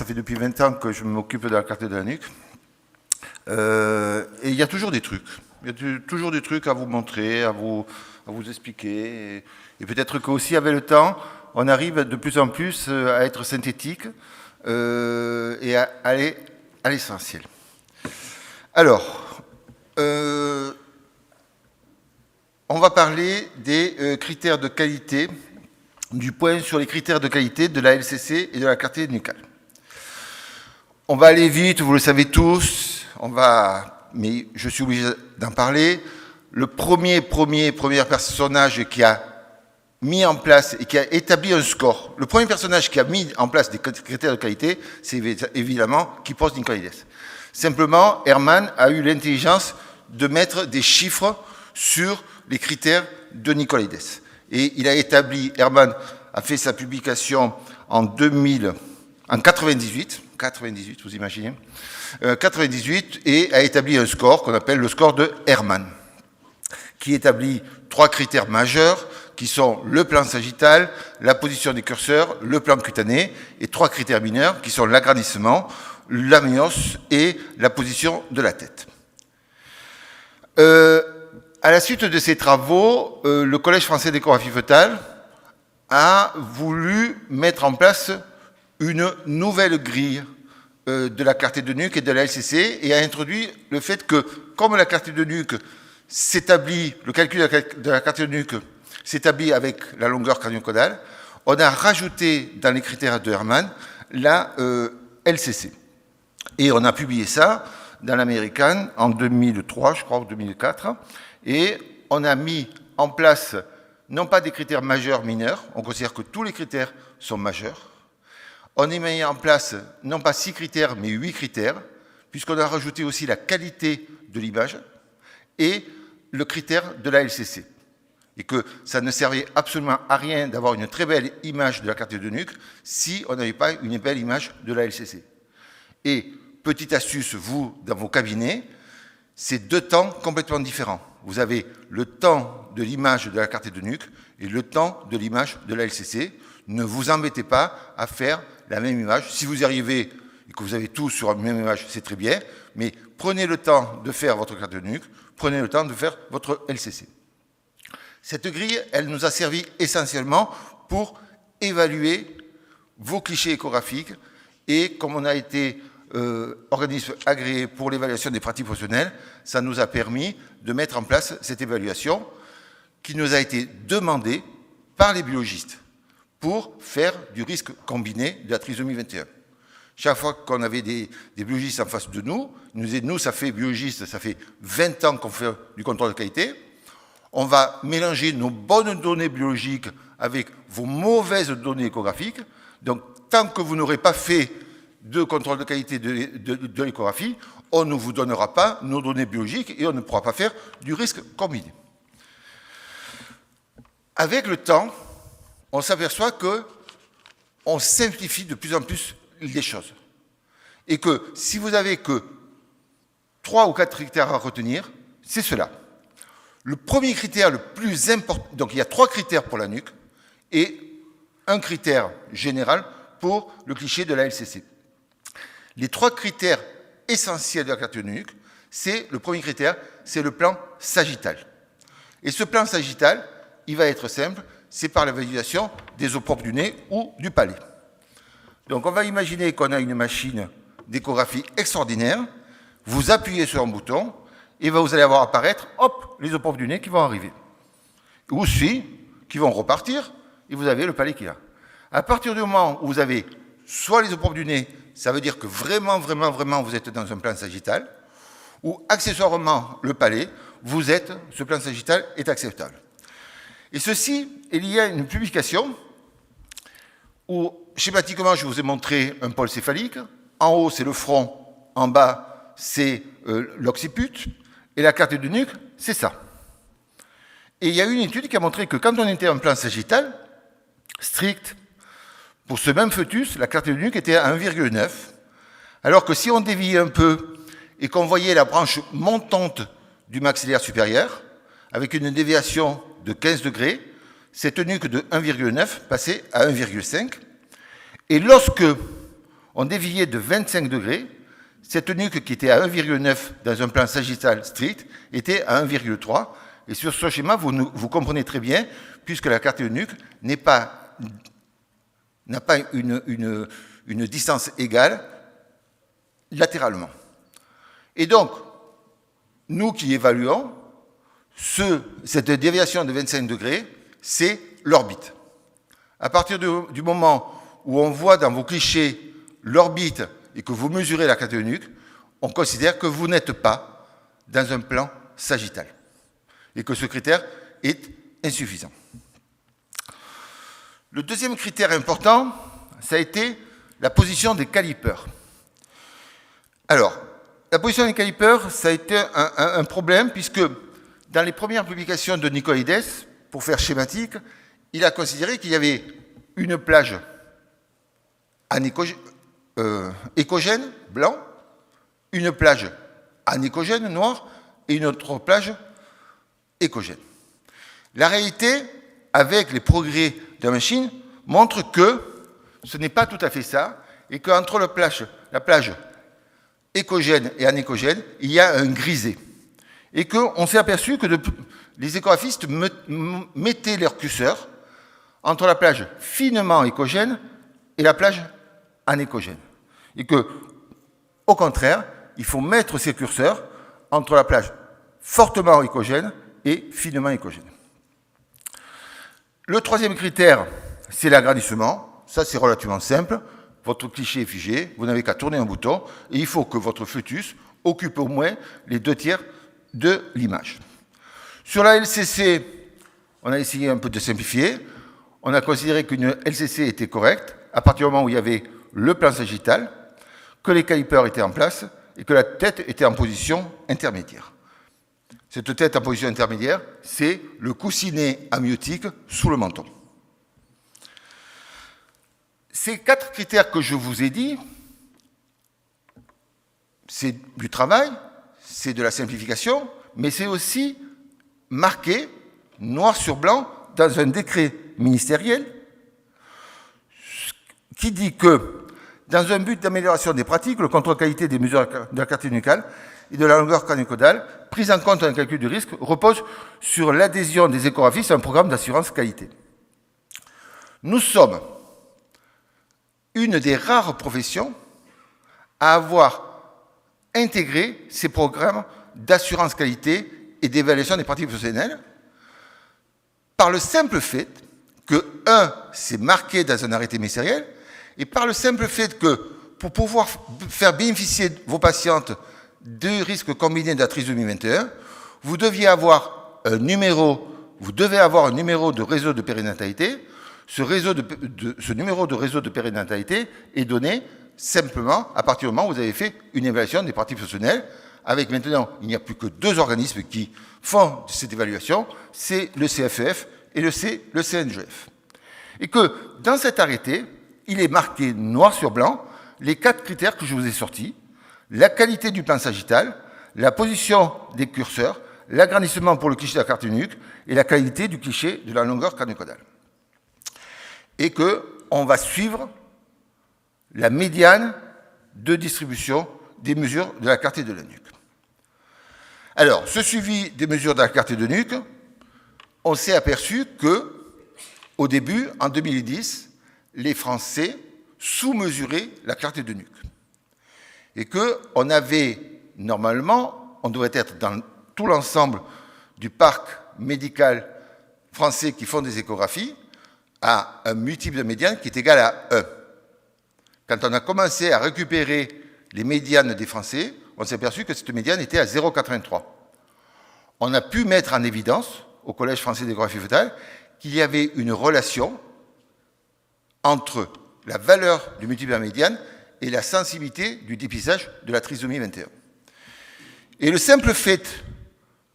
ça fait depuis 20 ans que je m'occupe de la clarté de la nuque. Et il y a toujours des trucs. Il y a toujours des trucs à vous montrer, à vous expliquer. Et peut-être qu'aussi, avec le temps, on arrive de plus en plus à être synthétique et à aller à l'essentiel. Alors, on va parler des critères de qualité, du point sur les critères de qualité de la LCC et de la clarté nucale. On va aller vite, vous le savez tous, mais je suis obligé d'en parler. Le premier personnage qui a mis en place et qui a établi un score, le premier personnage qui a mis en place des critères de qualité, c'est évidemment Kippos Nicolaides. Simplement, Hermann a eu l'intelligence de mettre des chiffres sur les critères de Nicolaides. Et il a établi, Hermann a fait sa publication en 98, vous imaginez, 98, et a établi un score qu'on appelle le score de Hermann, qui établit 3 critères majeurs, qui sont le plan sagittal, la position des curseurs, le plan cutané, et 3 critères mineurs, qui sont l'agrandissement, l'amnios et la position de la tête. À la suite de ces travaux, le Collège français d'échographie fœtale a voulu mettre en place une nouvelle grille de la clarté de nuque et de la LCC et a introduit le fait que, comme la clarté de nuque s'établit, le calcul de la clarté de nuque s'établit avec la longueur crânio-caudale, on a rajouté dans les critères de Hermann la LCC. Et on a publié ça dans l'American en 2003, je crois, ou 2004, et on a mis en place non pas des critères majeurs, mineurs, on considère que tous les critères sont majeurs. On a mis en place non pas 6 critères, mais 8 critères, puisqu'on a rajouté aussi la qualité de l'image et le critère de la LCC. Et que ça ne servait absolument à rien d'avoir une très belle image de la clarté de nuque si on n'avait pas une belle image de la LCC. Et petite astuce, vous, dans vos cabinets, c'est 2 temps complètement différents. Vous avez le temps de l'image de la clarté de nuque et le temps de l'image de la LCC. Ne vous embêtez pas à faire la même image. Si vous y arrivez et que vous avez tout sur la même image, c'est très bien, mais prenez le temps de faire votre clarté de nuque, prenez le temps de faire votre LCC. Cette grille, elle nous a servi essentiellement pour évaluer vos clichés échographiques et comme on a été organisme agréé pour l'évaluation des pratiques professionnelles, ça nous a permis de mettre en place cette évaluation qui nous a été demandée par les biologistes pour faire du risque combiné de la trisomie 21. Chaque fois qu'on avait des biologistes en face de nous, ils nous disaient, nous, ça fait 20 ans qu'on fait du contrôle de qualité, on va mélanger nos bonnes données biologiques avec vos mauvaises données échographiques, donc tant que vous n'aurez pas fait de contrôle de qualité de l'échographie, on ne vous donnera pas nos données biologiques et on ne pourra pas faire du risque combiné. Avec le temps, on s'aperçoit qu'on simplifie de plus en plus les choses. Et que si vous n'avez que 3 ou 4 critères à retenir, c'est cela. Le premier critère le plus important, donc il y a 3 critères pour la nuque et un critère général pour le cliché de la LCC. Les 3 critères essentiels de la clarté de nuque, le premier critère, c'est le plan sagittal. Et ce plan sagittal, il va être simple, c'est par la validation des os propres du nez ou du palais. Donc on va imaginer qu'on a une machine d'échographie extraordinaire, vous appuyez sur un bouton, et vous allez avoir apparaître, hop, les os propres du nez qui vont arriver. Ou aussi, qui vont repartir, et vous avez le palais qui est là. À partir du moment où vous avez soit les os propres du nez, ça veut dire que vraiment, vous êtes dans un plan sagittal, ou accessoirement le palais, ce plan sagittal est acceptable. Et ceci est lié à une publication où, schématiquement, je vous ai montré un pôle céphalique. En haut, c'est le front, en bas, c'est l'occiput, et la clarté de nuque, c'est ça. Et il y a une étude qui a montré que quand on était en plan sagittal, strict, pour ce même fœtus, la clarté de nuque était à 1,9, alors que si on déviait un peu et qu'on voyait la branche montante du maxillaire supérieur, avec une déviation de 15 degrés, cette nuque de 1,9 passait à 1,5. Et lorsque ont dévié de 25 degrés. Cette nuque qui était à 1,9 dans un plan sagittal strict était à 1,3. Et sur ce schéma, vous comprenez très bien, puisque la carte de nuque n'a pas une distance égale latéralement. Et donc, nous qui évaluons, cette déviation de 25 degrés, c'est l'orbite. À partir du moment où on voit dans vos clichés l'orbite et que vous mesurez la carte de nuque, on considère que vous n'êtes pas dans un plan sagittal et que ce critère est insuffisant. Le deuxième critère important, ça a été la position des calipers. Alors, la position des calipers, ça a été un problème puisque dans les premières publications de Nicolaides, pour faire schématique, il a considéré qu'il y avait une plage écogène, blanc, une plage anécogène, noir, et une autre plage écogène. La réalité, avec les progrès de la machine, montre que ce n'est pas tout à fait ça, et qu'entre la plage écogène et anécogène, il y a un grisé. Et qu'on s'est aperçu que les échographistes mettaient leur curseur entre la plage finement écogène et la plage anécogène. Et que, au contraire, il faut mettre ces curseurs entre la plage fortement écogène et finement écogène. Le troisième critère, c'est l'agrandissement. Ça, c'est relativement simple. Votre cliché est figé, vous n'avez qu'à tourner un bouton, et il faut que votre fœtus occupe au moins les 2/3 de l'image. Sur la LCC, on a essayé un peu de simplifier. On a considéré qu'une LCC était correcte à partir du moment où il y avait le plan sagittal, que les calipers étaient en place et que la tête était en position intermédiaire. Cette tête en position intermédiaire, c'est le coussinet amniotique sous le menton. Ces 4 critères que je vous ai dit, c'est du travail, c'est de la simplification, mais c'est aussi marqué noir sur blanc dans un décret ministériel qui dit que, dans un but d'amélioration des pratiques, le contrôle qualité des mesures de la carte nucale et de la longueur crânio-caudale, prise en compte dans le calcul du risque, repose sur l'adhésion des échographistes à un programme d'assurance qualité. Nous sommes une des rares professions à avoir intégré ces programmes d'assurance qualité et d'évaluation des pratiques professionnelles par le simple fait que, c'est marqué dans un arrêté ministériel, et par le simple fait que, pour pouvoir faire bénéficier vos patientes du risque combiné de la trisomie 21, vous devez avoir un numéro de réseau de périnatalité. Ce numéro de réseau de périnatalité est donné simplement à partir du moment où vous avez fait une évaluation des pratiques professionnelles. Avec maintenant, il n'y a plus que 2 organismes qui font cette évaluation, c'est le CFEF et le CNGF. Et que dans cet arrêté, il est marqué noir sur blanc les 4 critères que je vous ai sortis: la qualité du plan sagittal, la position des curseurs, l'agrandissement pour le cliché de la carte nuque et la qualité du cliché de la longueur crânio-caudale. Et qu'on va suivre la médiane de distribution des mesures de la carte de la nuque. Alors, ce suivi des mesures de la carte de nuque, on s'est aperçu que, au début, en 2010, les Français sous-mesuraient la carte de nuque. Et qu'on avait, normalement, on devrait être dans tout l'ensemble du parc médical français qui font des échographies, à un multiple de médiane qui est égal à 1. Quand on a commencé à récupérer les médianes des Français, on s'est aperçu que cette médiane était à 0,83. On a pu mettre en évidence, au Collège français d'échographie fœtale, qu'il y avait une relation entre la valeur du multiple de la médiane et la sensibilité du dépistage de la trisomie 21. Et le simple fait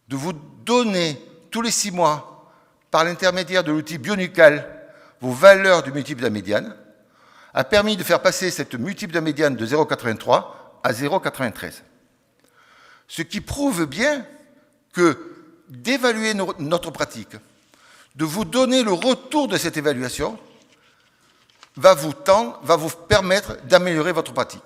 de vous donner tous les 6 mois, par l'intermédiaire de l'outil Bionucal, vos valeurs du multiple de la médiane, a permis de faire passer cette multiple de la médiane de 0,83 à 0,93. Ce qui prouve bien que d'évaluer notre pratique, de vous donner le retour de cette évaluation, va vous permettre d'améliorer votre pratique.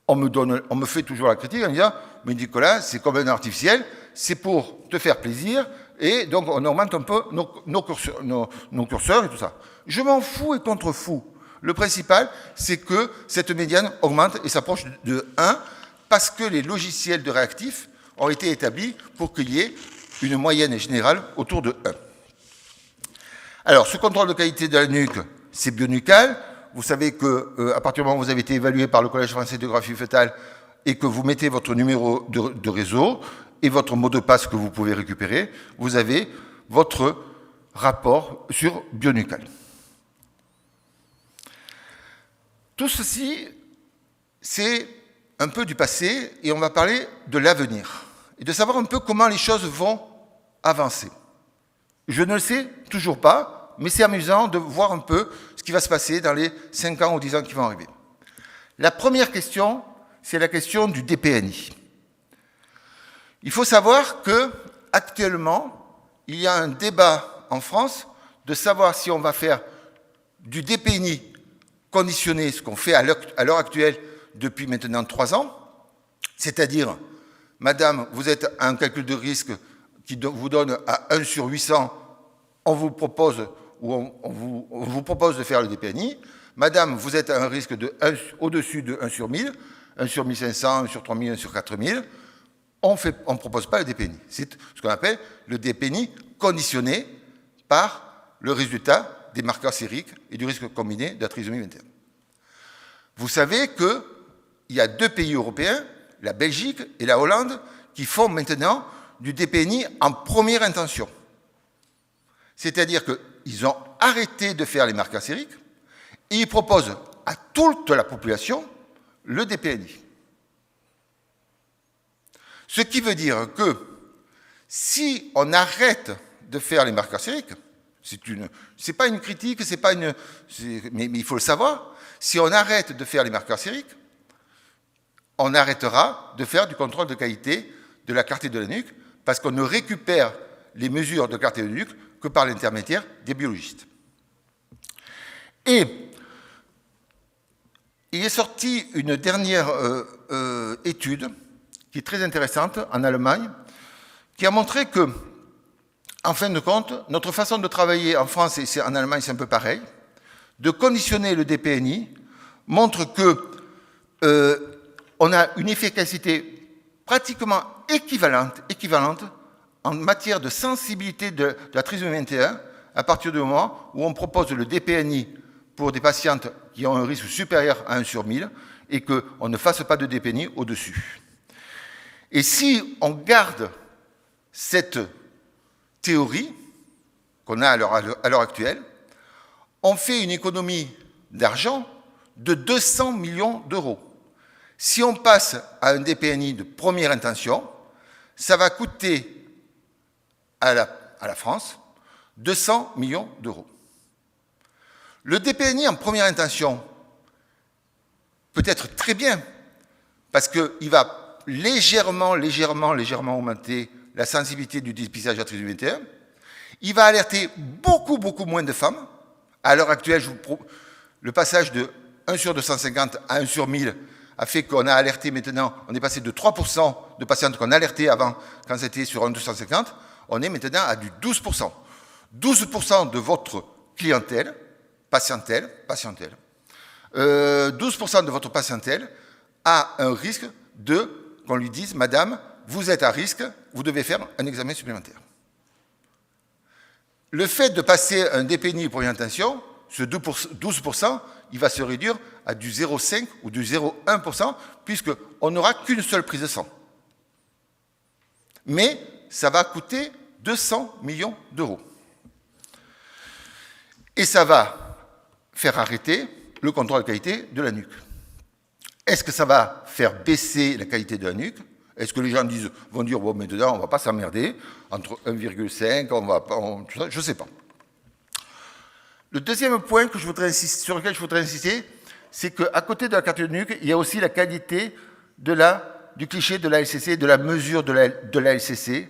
On me fait toujours la critique en disant « Mais Nicolas, c'est comme un artificiel, c'est pour te faire plaisir, et donc on augmente un peu nos curseurs et tout ça. » Je m'en fous et contre-fous. Le principal, c'est que cette médiane augmente et s'approche de 1, parce que les logiciels de réactifs ont été établis pour qu'il y ait une moyenne générale autour de 1. Alors, ce contrôle de qualité de la nuque, c'est Bionucal. Vous savez qu'à partir du moment où vous avez été évalué par le Collège français de graphie fœtale et que vous mettez votre numéro de réseau et votre mot de passe que vous pouvez récupérer, vous avez votre rapport sur Bionucal. Tout ceci, c'est un peu du passé et on va parler de l'avenir et de savoir un peu comment les choses vont avancer. Je ne le sais toujours pas, mais c'est amusant de voir un peu ce qui va se passer dans les 5 ans ou 10 ans qui vont arriver. La première question, c'est la question du DPNI. Il faut savoir qu'actuellement, il y a un débat en France de savoir si on va faire du DPNI conditionné, ce qu'on fait à l'heure actuelle depuis maintenant 3 ans, c'est-à-dire, madame, vous êtes à un calcul de risque qui vous donne à 1 sur 800, on vous propose de faire le DPNI. Madame, vous êtes à un risque au-dessus de 1 sur 1000, 1 sur 1500, 1 sur 3000, 1 sur 4000. On ne propose pas le DPNI. C'est ce qu'on appelle le DPNI conditionné par le résultat des marqueurs sériques et du risque combiné de la trisomie 21. Vous savez qu'il y a 2 pays européens, la Belgique et la Hollande, qui font maintenant du DPNI en première intention. C'est-à-dire qu'ils ont arrêté de faire les marqueurs sériques et ils proposent à toute la population le DPNI. Ce qui veut dire que si on arrête de faire les marqueurs sériques, c'est pas une critique, mais il faut le savoir, si on arrête de faire les marqueurs sériques, on arrêtera de faire du contrôle de qualité de la clarté de la nuque parce qu'on ne récupère les mesures de clarté de nuque que par l'intermédiaire des biologistes. Et il est sorti une dernière étude qui est très intéressante en Allemagne, qui a montré que, en fin de compte, notre façon de travailler en France et en Allemagne, c'est un peu pareil, de conditionner le DPNI montre que on a une efficacité pratiquement équivalente en matière de sensibilité de la trisomie 21 à partir du moment où on propose le DPNI pour des patientes qui ont un risque supérieur à 1 sur 1000 et qu'on ne fasse pas de DPNI au-dessus. Et si on garde cette théorie qu'on a à l'heure actuelle, on fait une économie d'argent de 200 millions d'euros. Si on passe à un DPNI de première intention, ça va coûter à la France 200 millions d'euros. Le DPNI en première intention peut être très bien parce qu'il va légèrement augmenter la sensibilité du dépistage de la trisomie 21. Il va alerter beaucoup moins de femmes. À l'heure actuelle, le passage de 1 sur 250 à 1 sur 1000 a fait qu'on a alerté maintenant, on est passé de 3% de patientes qu'on alertait avant, quand c'était sur 1 250, on est maintenant à du 12%. 12% de votre clientèle, patientèle, 12% de votre patientèle a un risque qu'on lui dise, madame, vous êtes à risque, vous devez faire un examen supplémentaire. Le fait de passer un DPNI pour une intention, ce 12%, il va se réduire à du 0,5 ou du 0,1%, puisqu'on n'aura qu'une seule prise de sang. Mais ça va coûter 200 millions d'euros. Et ça va faire arrêter le contrôle de qualité de la nuque. Est-ce que ça va faire baisser la qualité de la nuque? Est-ce que les gens vont dire, bon, maintenant, on ne va pas s'emmerder, entre 1,5, je ne sais pas. Le deuxième point sur lequel je voudrais insister, c'est qu'à côté de la clarté de nuque, il y a aussi la qualité du cliché de la LCC, de la mesure de la LCC,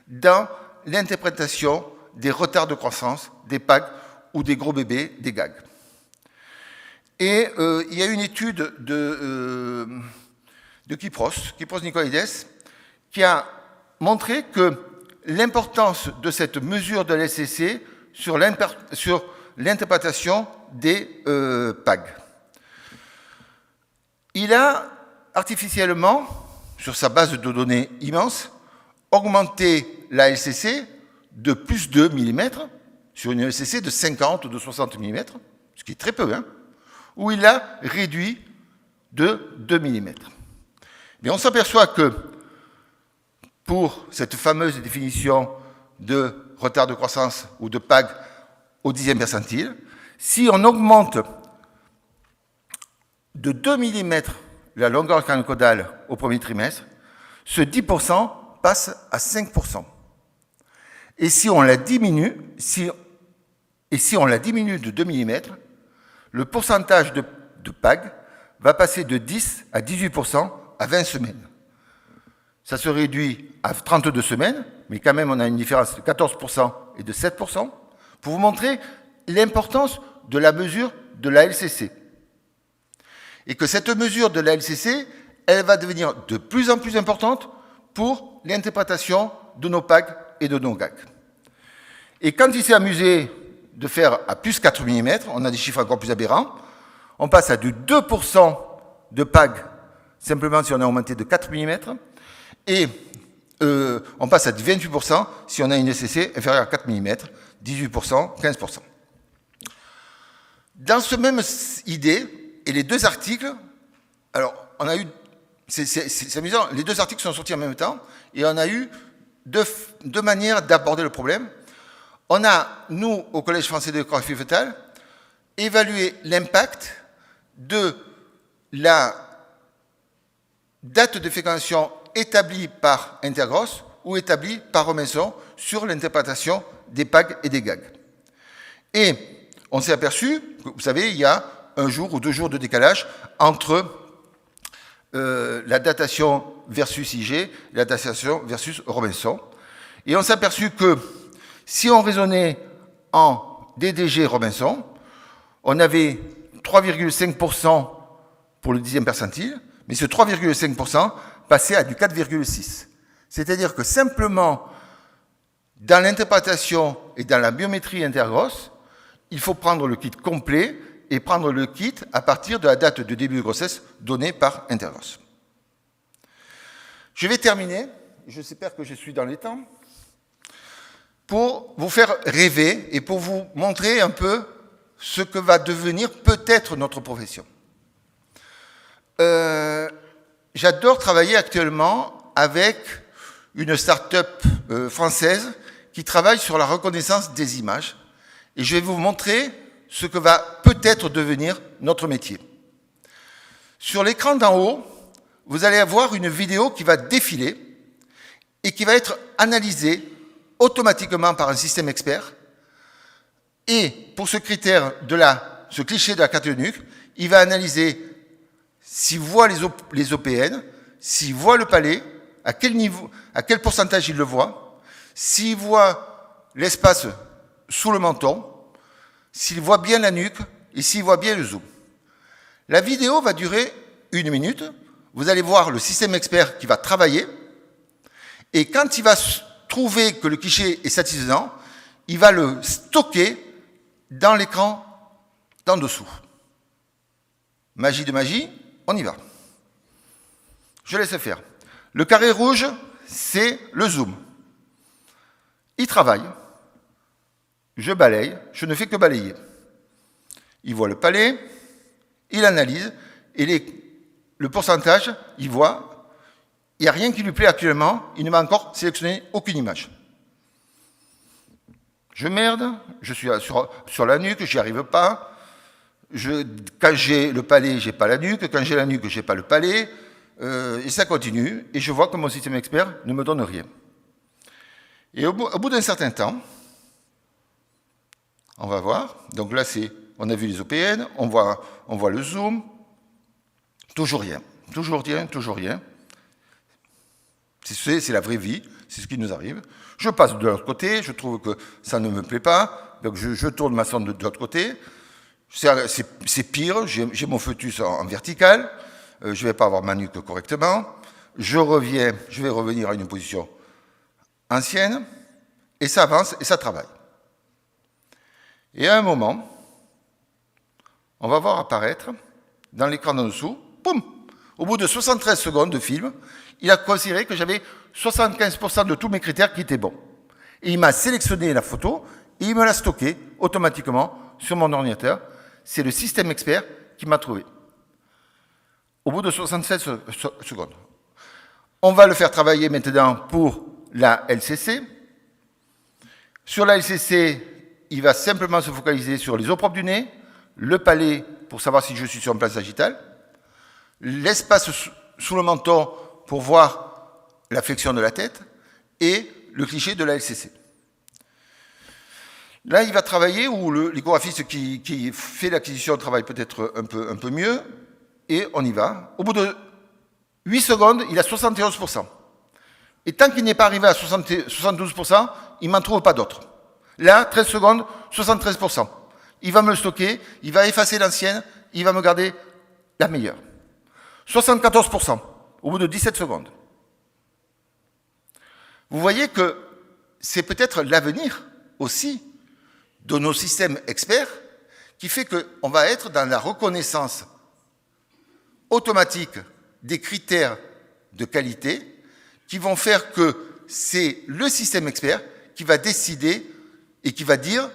dans l'interprétation des retards de croissance, des PAG ou des gros bébés, des GAG. Et il y a une étude de Kypros Nicolaïdis, qui a montré que l'importance de cette mesure de l'LCC sur l'interprétation des PAG. Il a artificiellement, sur sa base de données immense, augmenté la LCC de plus de millimètres sur une LCC de 50 ou de 60 mm, ce qui est très peu, hein, où il a réduit de 2 mm. Mais on s'aperçoit que pour cette fameuse définition de retard de croissance ou de PAG au 10e percentile, si on augmente de 2 mm la longueur crânio-caudale au premier trimestre, ce 10% passe à 5%. Et si on la diminue, de 2 mm, le pourcentage de PAG va passer de 10 à 18% à 20 semaines. Ça se réduit à 32 semaines, mais quand même on a une différence de 14% et de 7%, pour vous montrer l'importance de la mesure de la LCC. Et que cette mesure de la LCC, elle va devenir de plus en plus importante pour l'interprétation de nos PAG et de nos GAG. Et quand il s'est amusé de faire à plus 4 mm, on a des chiffres encore plus aberrants, on passe à du 2% de PAG, simplement si on a augmenté de 4 mm, et on passe à 28% si on a une LCC inférieure à 4 mm, 18%, 15%. Dans ce même idée, et les deux articles, alors on a eu, c'est amusant, les deux articles sont sortis en même temps, et on a eu deux manières d'aborder le problème. On a, nous, au Collège français d'échographie fœtale, évalué l'impact de la date de fécondation établie par Intergross ou établie par Robinson sur l'interprétation des PAG et des GAG. Et on s'est aperçu, vous savez, il y a 1 jour ou 2 jours de décalage entre la datation versus IG et la datation versus Robinson. Et on s'est aperçu que si on raisonnait en DDG Robinson, on avait 3,5% pour le 10e percentile, mais ce 3,5% passait à du 4,6%. C'est-à-dire que simplement, dans l'interprétation et dans la biométrie Intergross, il faut prendre le kit complet et prendre le kit à partir de la date de début de grossesse donnée par Intergross. Je vais terminer, j'espère que je suis dans les temps, pour vous faire rêver et pour vous montrer un peu ce que va devenir peut-être notre profession. J'adore travailler actuellement avec une start-up française qui travaille sur la reconnaissance des images. Et je vais vous montrer ce que va peut-être devenir notre métier. Sur l'écran d'en haut, vous allez avoir une vidéo qui va défiler et qui va être analysée automatiquement par un système expert. Et pour ce critère ce cliché de la carte de nuque, il va analyser s'il voit les OPN, s'il voit le palais, à quel niveau, à quel pourcentage il le voit, s'il voit l'espace sous le menton, s'il voit bien la nuque et s'il voit bien le zoom. La vidéo va durer 1 minute. Vous allez voir le système expert qui va travailler. Et quand il va trouver que le cliché est satisfaisant, il va le stocker dans l'écran d'en dessous. Magie de magie, on y va. Je laisse faire. Le carré rouge, c'est le zoom. Il travaille. Je balaye, je ne fais que balayer. Il voit le palais, il analyse, et le pourcentage, il voit, il n'y a rien qui lui plaît actuellement, il ne m'a encore sélectionné aucune image. Je merde, je suis sur la nuque, j'y arrive pas. Quand j'ai le palais, j'ai pas la nuque, quand j'ai la nuque, j'ai pas le palais, et ça continue, et je vois que mon système expert ne me donne rien. Et au bout d'un certain temps, on va voir. Donc là, on a vu les OPN, on voit le zoom. Toujours rien. Toujours rien, toujours rien. C'est la vraie vie, c'est ce qui nous arrive. Je passe de l'autre côté, je trouve que ça ne me plaît pas, donc je tourne ma sonde de l'autre côté, C'est pire, j'ai mon fœtus en vertical, je ne vais pas avoir ma nuque correctement, je vais revenir à une position ancienne, et ça avance et ça travaille. Et à un moment, on va voir apparaître, dans l'écran d'en dessous, boum, au bout de 73 secondes de film, il a considéré que j'avais 75% de tous mes critères qui étaient bons. Et il m'a sélectionné la photo et il me l'a stocké automatiquement sur mon ordinateur. C'est le système expert qui m'a trouvé. Au bout de 67 secondes. On va le faire travailler maintenant pour la LCC. Sur la LCC, il va simplement se focaliser sur les eaux propres du nez, le palais pour savoir si je suis sur un plan sagittal, l'espace sous le menton pour voir la flexion de la tête et le cliché de la LCC. Là, il va travailler, ou l'échographiste qui fait l'acquisition travaille peut-être un peu mieux, et on y va. Au bout de 8 secondes, il a 71%. Et tant qu'il n'est pas arrivé à 72%, il ne m'en trouve pas d'autres. Là, 13 secondes, 73%. Il va me le stocker, il va effacer l'ancienne, il va me garder la meilleure. 74%, au bout de 17 secondes. Vous voyez que c'est peut-être l'avenir aussi de nos systèmes experts qui fait qu'on va être dans la reconnaissance automatique des critères de qualité qui vont faire que c'est le système expert qui va décider et qui va dire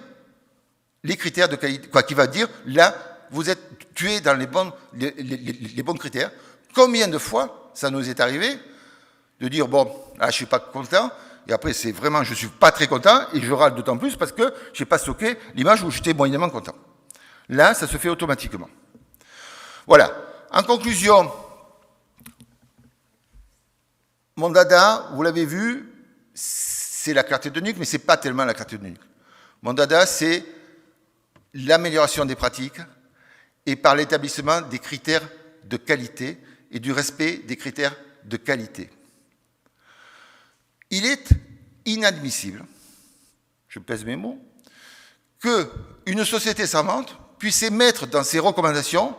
les critères de qualité, quoi, qui va dire là, tu es dans les bons critères. Combien de fois ça nous est arrivé de dire bon, là je suis pas content, et après c'est vraiment je suis pas très content et je râle d'autant plus parce que j'ai pas stocké l'image où j'étais moyennement content. Là, ça se fait automatiquement. Voilà. En conclusion, mon dada, vous l'avez vu, c'est la clarté de nuque, mais c'est pas tellement la clarté de nuque. Mon dada, c'est l'amélioration des pratiques et par l'établissement des critères de qualité et du respect des critères de qualité. Il est inadmissible, je pèse mes mots, qu'une société savante puisse émettre dans ses recommandations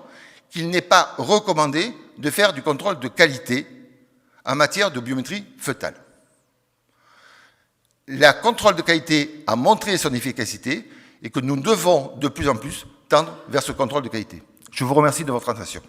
qu'il n'est pas recommandé de faire du contrôle de qualité en matière de biométrie fœtale. Le contrôle de qualité a montré son efficacité et que nous devons de plus en plus tendre vers ce contrôle de qualité. Je vous remercie de votre attention.